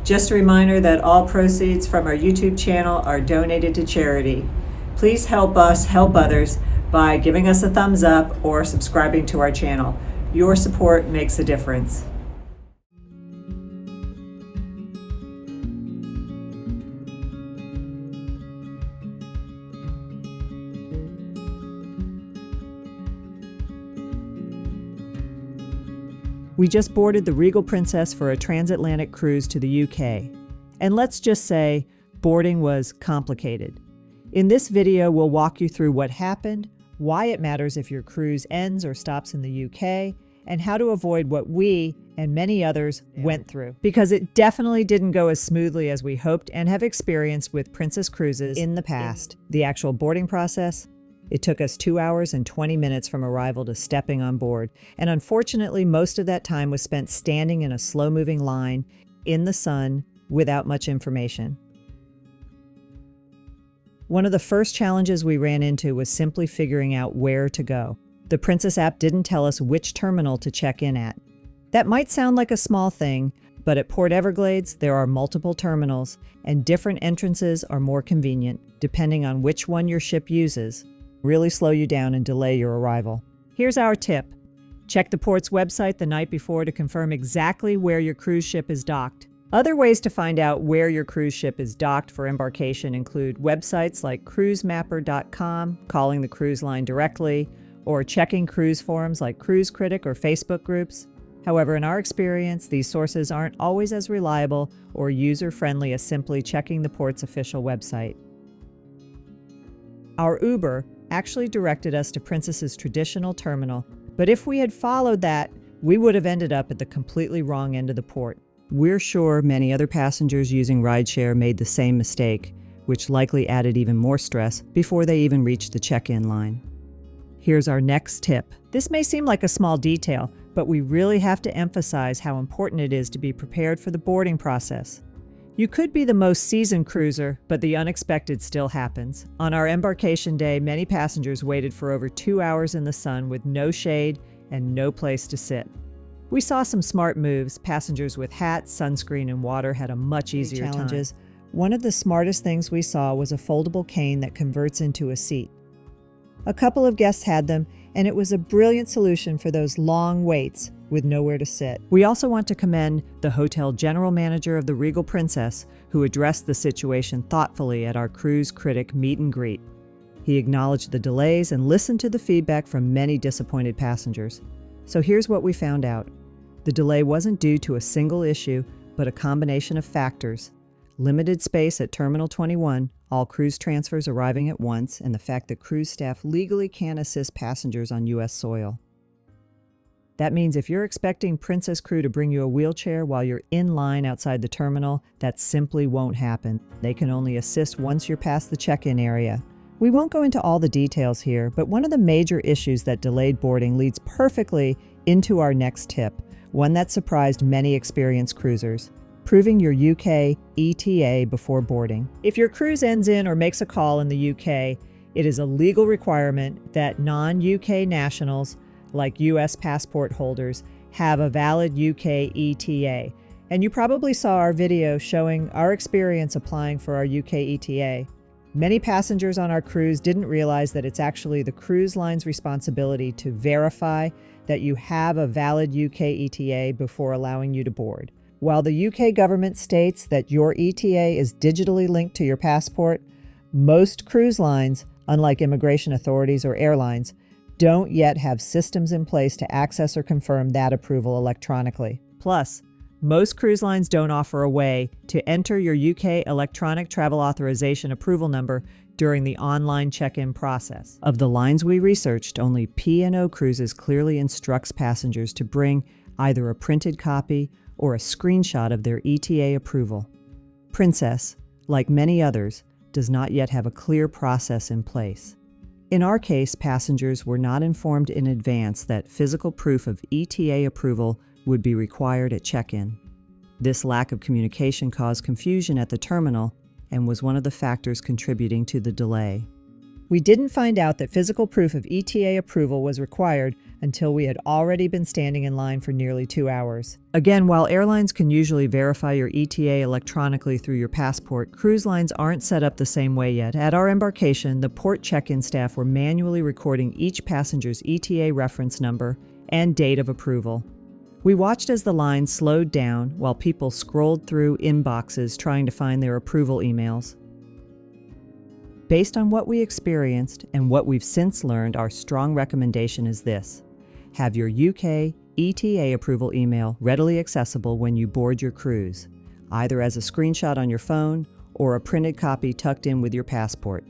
Just a reminder that all proceeds from our YouTube channel are donated to charity. Please help us help others by giving us a thumbs up or subscribing to our channel. Your support makes a difference. We just boarded the Regal Princess for a transatlantic cruise to the UK. And let's just say, boarding was complicated. In this video, we'll walk you through what happened, why it matters if your cruise ends or stops in the UK, and how to avoid what we and many others went through. Because it definitely didn't go as smoothly as we hoped and have experienced with Princess cruises in the past. The actual boarding process? It took us 2 hours and 20 minutes from arrival to stepping on board, and unfortunately most of that time was spent standing in a slow-moving line in the sun without much information. One of the first challenges we ran into was simply figuring out where to go. The Princess app didn't tell us which terminal to check in at. That might sound like a small thing, but at Port Everglades there are multiple terminals, and different entrances are more convenient, depending on which one your ship uses. Really slow you down and delay your arrival. Here's our tip. Check the port's website the night before to confirm exactly where your cruise ship is docked. Other ways to find out where your cruise ship is docked for embarkation include websites like cruisemapper.com, calling the cruise line directly, or checking cruise forums like Cruise Critic or Facebook groups. However, in our experience, these sources aren't always as reliable or user-friendly as simply checking the port's official website. Our Uber actually directed us to Princess's traditional terminal, but if we had followed that, we would have ended up at the completely wrong end of the port. We're sure many other passengers using rideshare made the same mistake, which likely added even more stress before they even reached the check-in line. Here's our next tip. This may seem like a small detail, but we really have to emphasize how important it is to be prepared for the boarding process. You could be the most seasoned cruiser, but the unexpected still happens. On our embarkation day, many passengers waited for over 2 hours in the sun with no shade and no place to sit. We saw some smart moves. Passengers with hats, sunscreen, and water had a much easier time. One of the smartest things we saw was a foldable cane that converts into a seat. A couple of guests had them, and it was a brilliant solution for those long waits with nowhere to sit. We also want to commend the hotel general manager of the Regal Princess, who addressed the situation thoughtfully at our Cruise Critic meet and greet. He acknowledged the delays and listened to the feedback from many disappointed passengers. So here's what we found out. The delay wasn't due to a single issue, but a combination of factors. Limited space at Terminal 21, all cruise transfers arriving at once, and the fact that cruise staff legally can't assist passengers on U.S. soil. That means if you're expecting Princess crew to bring you a wheelchair while you're in line outside the terminal, that simply won't happen. They can only assist once you're past the check-in area. We won't go into all the details here, but one of the major issues that delayed boarding leads perfectly into our next tip, one that surprised many experienced cruisers: proving your UK ETA before boarding. If your cruise ends in or makes a call in the UK, it is a legal requirement that non-UK nationals, like U.S. passport holders, have a valid UK ETA. And you probably saw our video showing our experience applying for our UK ETA. Many passengers on our cruise didn't realize that it's actually the cruise line's responsibility to verify that you have a valid UK ETA before allowing you to board. While the UK government states that your ETA is digitally linked to your passport, most cruise lines, unlike immigration authorities or airlines, don't yet have systems in place to access or confirm that approval electronically. Plus, most cruise lines don't offer a way to enter your UK Electronic Travel Authorization approval number during the online check-in process. Of the lines we researched, only P&O Cruises clearly instructs passengers to bring either a printed copy or a screenshot of their ETA approval. Princess, like many others, does not yet have a clear process in place. In our case, passengers were not informed in advance that physical proof of ETA approval would be required at check-in. This lack of communication caused confusion at the terminal and was one of the factors contributing to the delay. We didn't find out that physical proof of ETA approval was required until we had already been standing in line for nearly 2 hours. Again, while airlines can usually verify your ETA electronically through your passport, cruise lines aren't set up the same way yet. At our embarkation, the port check-in staff were manually recording each passenger's ETA reference number and date of approval. We watched as the line slowed down while people scrolled through inboxes trying to find their approval emails. Based on what we experienced and what we've since learned, our strong recommendation is this: have your UK ETA approval email readily accessible when you board your cruise, either as a screenshot on your phone or a printed copy tucked in with your passport.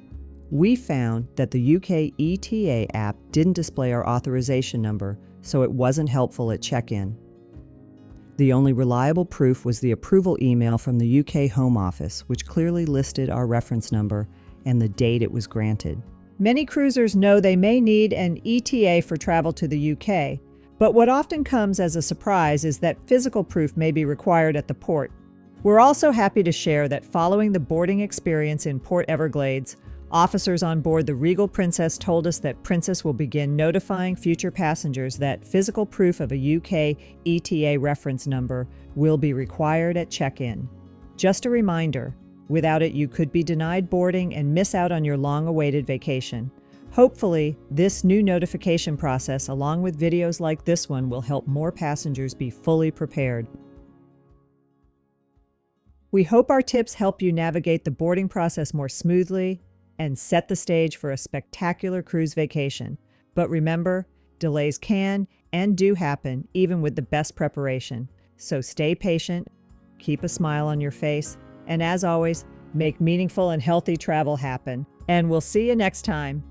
We found that the UK ETA app didn't display our authorization number, so it wasn't helpful at check-in. The only reliable proof was the approval email from the UK Home Office, which clearly listed our reference number and the date it was granted. Many cruisers know they may need an ETA for travel to the UK, but what often comes as a surprise is that physical proof may be required at the port. We're also happy to share that following the boarding experience in Port Everglades, officers on board the Regal Princess told us that Princess will begin notifying future passengers that physical proof of a UK ETA reference number will be required at check-in. Just a reminder, without it, you could be denied boarding and miss out on your long-awaited vacation. Hopefully, this new notification process, along with videos like this one, will help more passengers be fully prepared. We hope our tips help you navigate the boarding process more smoothly and set the stage for a spectacular cruise vacation. But remember, delays can and do happen even with the best preparation. So stay patient, keep a smile on your face, and as always, make meaningful and healthy travel happen. And we'll see you next time.